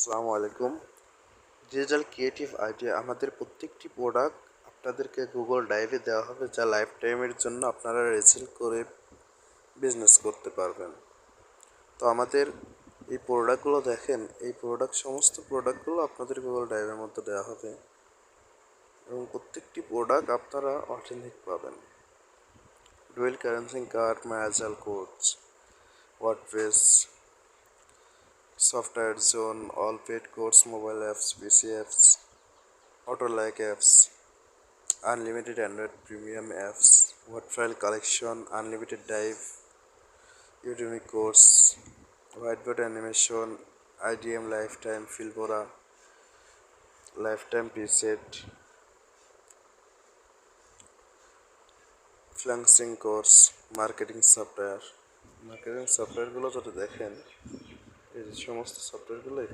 আসসালামু আলাইকুম। Digital creative idea আমাদের প্রত্যেকটি প্রোডাক্ট আপনাদেরকে গুগল ড্রাইভে দেওয়া হবে, যা লাইফ টাইমের জন্য আপনারা রেসেল করে বিজনেস করতে পারবেন। তো আমাদের এই প্রোডাক্টগুলো দেখেন, এই সমস্ত প্রোডাক্টগুলো আপনাদের গুগল ড্রাইভের মধ্যে দেওয়া হবে এবং প্রত্যেকটি প্রোডাক্ট আপনারা অথেন্টিক পাবেন। ডুয়েল কারেন্সি কার্ড, ম্যাজাল codes, WordPress, software zone, all paid course, mobile apps, PC apps, auto like apps, unlimited Android premium apps, word file collection, unlimited drive, Udemy course, white board animation, IDM life time Filmora, life time preset, freelancing course, marketing সফটওয়্যারগুলো যদি দেখেন, এই সমস্ত সফটওয়্যারগুলো এখানে